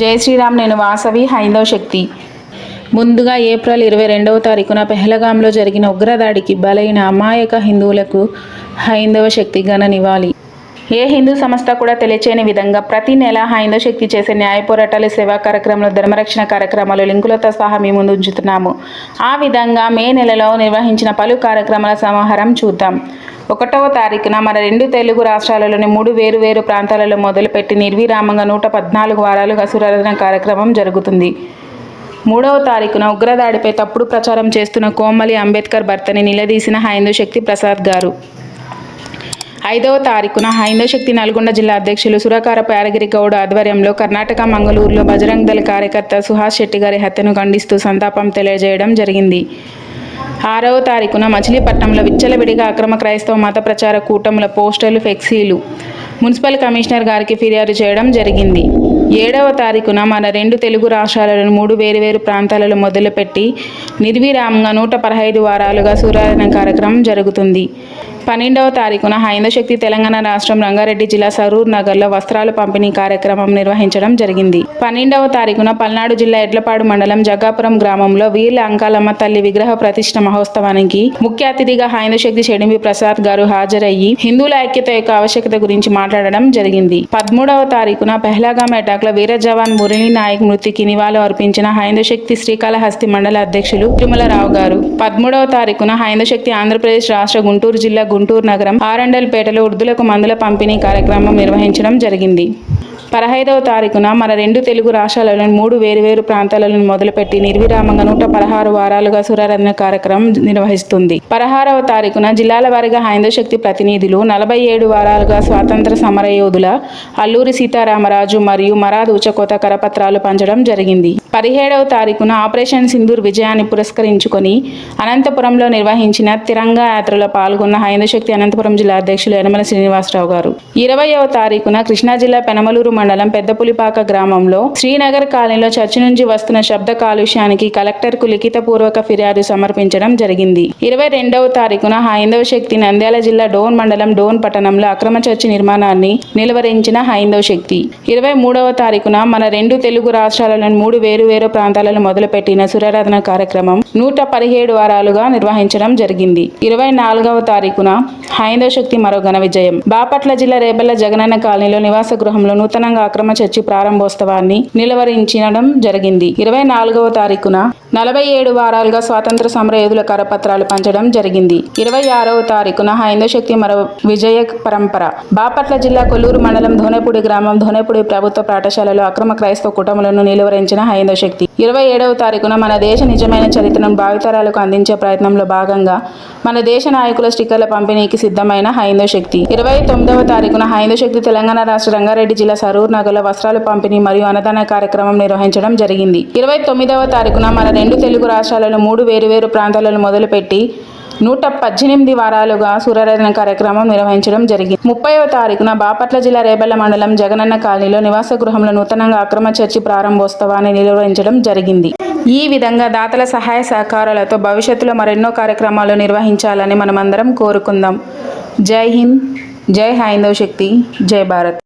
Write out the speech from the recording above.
జై శ్రీరామ్. నేను వాసవి, హైందవ శక్తి. ముందుగా ఏప్రిల్ 22వ తారీఖున పెహల్గాంలో జరిగిన ఉగ్రదాడికి బలైన అమాయక హిందువులకు హైందవ శక్తి ఘన నివాళి. ఏ హిందూ సంస్థ కూడా తెలియచేయని విధంగా ప్రతి నెల హైందవ శక్తి చేసే న్యాయ పోరాటాలు, సేవా కార్యక్రమాలు, ధర్మరక్షణ కార్యక్రమాలు లింకులతో సహా మీ ముందు ఉంచుతున్నాము. ఆ విధంగా మే నెలలో నిర్వహించిన పలు కార్యక్రమాల సమాహారం చూద్దాం. 1వ తారీఖున మన 2 తెలుగు రాష్ట్రాలలోని 3 వేరు ప్రాంతాలలో మొదలుపెట్టి నిర్విరామంగా 114 వారాలుగా సూర్యారాధన కార్యక్రమం జరుగుతుంది. 3వ తారీఖున ఉగ్రదాడిపై తప్పుడు ప్రచారం చేస్తున్న కోమలి అంబేద్కర్ భర్తని నిలదీసిన హైందవ శక్తి ప్రసాద్ గారు. 5వ తారీఖున హైందవ శక్తి నల్గొండ జిల్లా అధ్యక్షులు సురకారపు యాదగిరి గౌడ్ ఆధ్వర్యంలో కర్ణాటక మంగళూరులో బజరంగ్ దళ్ కార్యకర్త సుహాస్ శెట్టి గారి హత్యను ఖండిస్తూ సంతాపం తెలియజేయడం జరిగింది. 6వ తారీఖున మచిలీపట్నంలో విచ్చలవిడిగా అక్రమ క్రైస్తవ మత ప్రచార కూటముల పోస్టర్లు, ఫ్లెక్సీలు మున్సిపల్ కమిషనర్ గారికి ఫిర్యాదు చేయడం జరిగింది. 7వ తారీఖున మన 2 తెలుగు రాష్ట్రాలలోని 3 వేరు ప్రాంతాలలో మొదలుపెట్టి నిర్విరామంగా 115 వారాలుగా సూర్యారాధన కార్యక్రమం జరుగుతుంది. 12వ తారీఖున హైందవ శక్తి తెలంగాణ రాష్ట్రం రంగారెడ్డి జిల్లా సరూర్ నగర్లో వస్త్రాలు పంపిణీ కార్యక్రమం నిర్వహించడం జరిగింది. 12వ తారీఖున పల్నాడు జిల్లా ఎడ్లపాడు మండలం జగ్గాపురం గ్రామంలో వీర్ల అంకాలమ్మ తల్లి విగ్రహ ప్రతిష్ఠ మహోత్సవానికి ముఖ్య అతిథిగా హైందవ శక్తి షెడింబి ప్రసాద్ గారు హాజరయ్యి హిందువుల ఐక్యత యొక్క ఆవశ్యకత గురించి మాట్లాడడం జరిగింది. 13వ తారీఖున పెహల్గాం అటాక్లో వీర జవాన్ మురళీ నాయక్ మృతికి నివాళులు అర్పించిన హైందవ శక్తి శ్రీకాళహస్తి మండల అధ్యక్షులు తిరుమలరావు గారు. 13వ తారీఖున హైందవ శక్తి ఆంధ్రప్రదేశ్ రాష్ట్ర గుంటూరు జిల్లా గుంటూరు నగరం ఆరండల్పేటలో వృద్ధులకు మందుల పంపిణీ కార్యక్రమం నిర్వహించడం జరిగింది. 15వ తారీఖున మన 2 తెలుగు రాష్ట్రాలలోని 3 వేరు ప్రాంతాలను మొదలుపెట్టి నిర్విరామంగా 116 వారాలుగా సూర్యారాధన కార్యక్రమం నిర్వహిస్తుంది. 16వ తారీఖున జిల్లాల వారీగా హైందవ శక్తి ప్రతినిధులు 47 వారాలుగా స్వాతంత్ర సమరయోధుల అల్లూరి సీతారామరాజు మరియు మరాద్ ఉచకోత కరపత్రాలు పంచడం జరిగింది. 17వ తారీఖున ఆపరేషన్ సింధూర్ విజయాన్ని పురస్కరించుకొని అనంతపురంలో నిర్వహించిన తిరంగా యాత్రలో పాల్గొన్న హైందవ శక్తి అనంతపురం జిల్లా అధ్యక్షులు యనమల శ్రీనివాసరావు గారు. 20వ తారీఖున కృష్ణా జిల్లా పెనమలూరు మండలం పెద్దపులిపాక గ్రామంలో శ్రీనగర్ కాలనీలో చర్చి నుంచి వస్తున్న శబ్ద కాలుష్యానికి కలెక్టర్కు లిఖితపూర్వక ఫిర్యాదు సమర్పించడం జరిగింది. 22వ తారీఖున హైందవ శక్తి నంద్యాల జిల్లా డోన్ మండలం డోన్ పట్టణంలో అక్రమ చర్చి నిర్మాణాన్ని నిలువరించిన హైందవ శక్తి. 23వ తారీఖున మన 2 తెలుగు రాష్ట్రాలలోని 3 వేరు ప్రాంతాలలో మొదలుపెట్టిన సూర్యారాధన కార్యక్రమం 117 వారాలుగా నిర్వహించడం జరిగింది. 24వ తారీఖున హైందవ శక్తి మరో ఘన విజయం. బాపట్ల జిల్లా రేపల్ల జగనన్న కాలనీలో నివాస గృహంలో నూతనంగా అక్రమ చర్చి ప్రారంభోత్సవాన్ని నిలువరించడం జరిగింది. 24వ తారీఖున 47 వారాలుగా స్వాతంత్ర సమరయోధుల కరపత్రాలు పంచడం జరిగింది. 26వ తారీఖున హైందవ శక్తి మరో విజయ పరంపర. బాపట్ల జిల్లా కొల్లూరు మండలం ధోనేపూడి గ్రామం ధోనేపూడి ప్రభుత్వ పాఠశాలలో అక్రమ క్రైస్తవ కుటుంబాలను నిలువరించిన హైందవ శక్తి. 27వ తారీఖున మన దేశ నిజమైన చరిత్రను భావితరాలకు అందించే ప్రయత్నంలో భాగంగా మన దేశ నాయకుల స్టిక్కర్ల పంపిణీకి సిద్ధమైన హైందవ శక్తి. 29వ తారీఖున హైందవ శక్తి తెలంగాణ రాష్ట్ర రంగారెడ్డి జిల్లా సరూర్ నగర్లో వస్త్రాలు పంపిణీ మరియు అన్నదాన కార్యక్రమం నిర్వహించడం జరిగింది. 29వ తారీఖున మన 2 తెలుగు రాష్ట్రాలలో 3 వేరు ప్రాంతాలను మొదలుపెట్టి 118 వారాలుగా సూర్యారాధన కార్యక్రమం నిర్వహించడం జరిగింది. 30వ తారీఖున బాపట్ల జిల్లా రేపల్ల మండలం జగనన్న కాలనీలో నివాస గృహంలో నూతనంగా అక్రమ చర్చి ప్రారంభోత్సవాన్ని నిర్వహించడం జరిగింది. ఈ విధంగా దాతల సహాయ సహకారాలతో భవిష్యత్తులో మరెన్నో కార్యక్రమాలు నిర్వహించాలని మనమందరం కోరుకుందాం. జై హింద్, జై హైందవ శక్తి, జై భారత్.